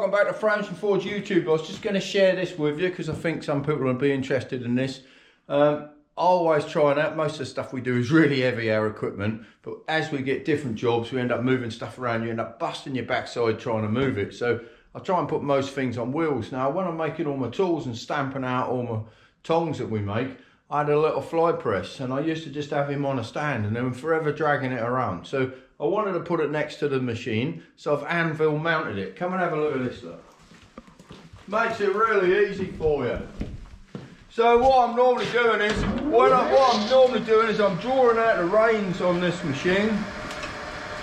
welcome back to Frames and Forge YouTube. I was just going to share this with you because I think some people will be interested in this. I always try and out, most of the stuff we do is really heavy, our equipment, but as we get different jobs we end up moving stuff around, you end up busting your backside trying to move it. So I try and put most things on wheels. Now when I'm making all my tools and stamping out all my tongs that we make, I had a little fly press and I used to just have him on a stand and then forever dragging it around. So I wanted to put it next to the machine, so I've Anvil mounted it. Come and have a look at this, look. Makes it really easy for you. So what I'm normally doing is, I'm drawing out the reins on this machine.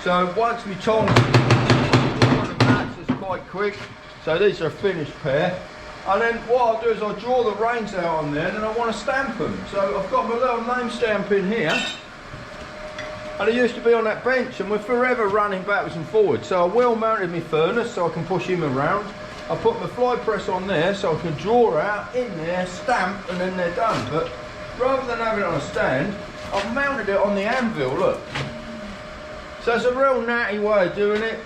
So once my tongs, the mats is quite quick. So these are a finished pair. And then what I'll do is I'll draw the reins out on there and then I want to stamp them. So I've got my little name stamp in here. And it used to be on that bench and we're forever running backwards and forwards. So I wheel mounted my furnace so I can push him around. I put my fly press on there so I can draw out in there, stamp, and then they're done. But rather than having it on a stand, I've mounted it on the anvil, look. So it's a real natty way of doing it.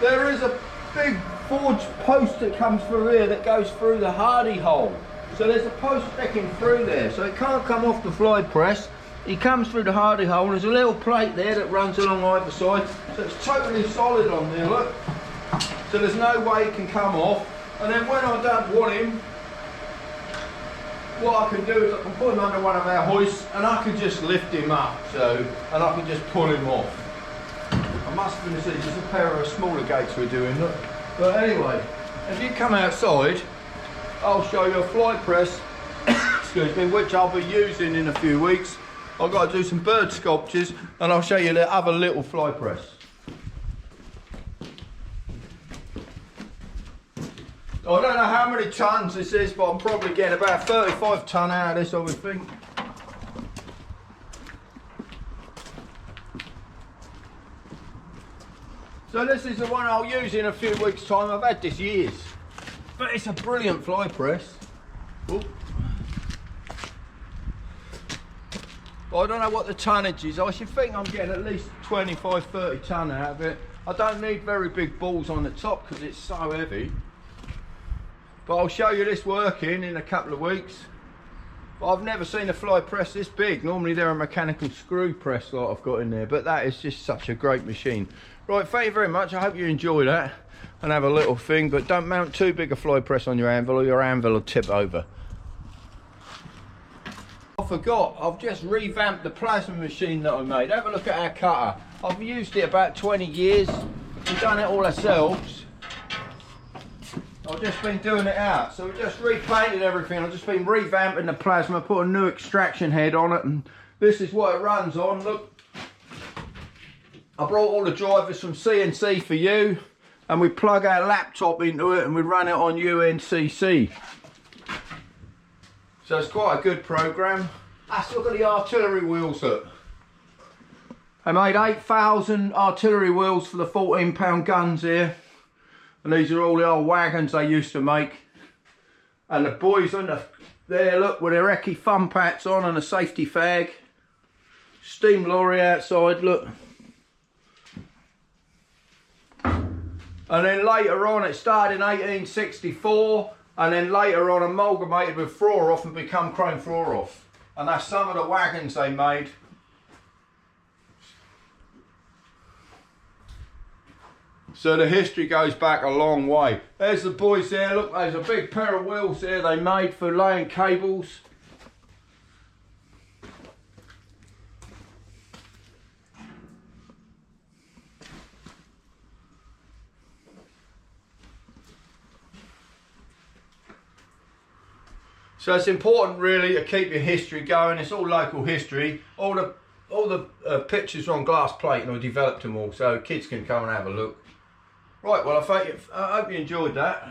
There is a big forge post that comes through here that goes through the hardy hole. So there's a post sticking through there, so it can't come off the fly press. It comes through the hardy hole and there's a little plate there that runs along either side. So it's totally solid on there, look. So there's no way it can come off. And then when I don't want him, what I can do is I can put him under one of our hoists and I can just lift him up. And I can just pull him off. I must finish it, just a pair of smaller gates we're doing, look. But anyway, if you come outside, I'll show you a fly press, excuse me, which I'll be using in a few weeks. I've got to do some bird sculptures and I'll show you the other little fly press. I don't know how many tons this is, but I'm probably getting about 35 tonne out of this, I would think. So this is the one I'll use in a few weeks' time. I've had this years, but it's a brilliant fly press. Ooh. I don't know what the tonnage is. I should think I'm getting at least 25-30 tonne out of it. I don't need very big balls on the top because it's so heavy. But I'll show you this working in a couple of weeks. But I've never seen a fly press this big. Normally they're a mechanical screw press like I've got in there, but that is just such a great machine. Right, thank you very much. I hope you enjoy that and have a little thing, but don't mount too big a fly press on your anvil or your anvil will tip over. I forgot, I've just revamped the plasma machine that I made. Have a look at our cutter. I've used it about 20 years. We've done it all ourselves. I've just been doing it out. So we've just repainted everything. I've just been revamping the plasma, put a new extraction head on it, and this is what it runs on. Look, I brought all the drivers from CNC for you, and we plug our laptop into it and we run it on UNCC. So it's quite a good program. Let's look at the artillery wheels, look. I made 8,000 artillery wheels for the 14-pound guns here. And these are all the old wagons they used to make. And the boys on there, look, with their Eckie thumb pats on and a safety fag. Steam lorry outside, look. And then later on, it started in 1864. And then later on amalgamated with Froroff and become Chrome Froroff. And that's some of the wagons they made. So the history goes back a long way. There's the boys there, look, there's a big pair of wheels there they made for laying cables. So it's important really to keep your history going. It's all local history. All the pictures are on glass plate and I developed them all so kids can come and have a look. Right, well I hope you enjoyed that.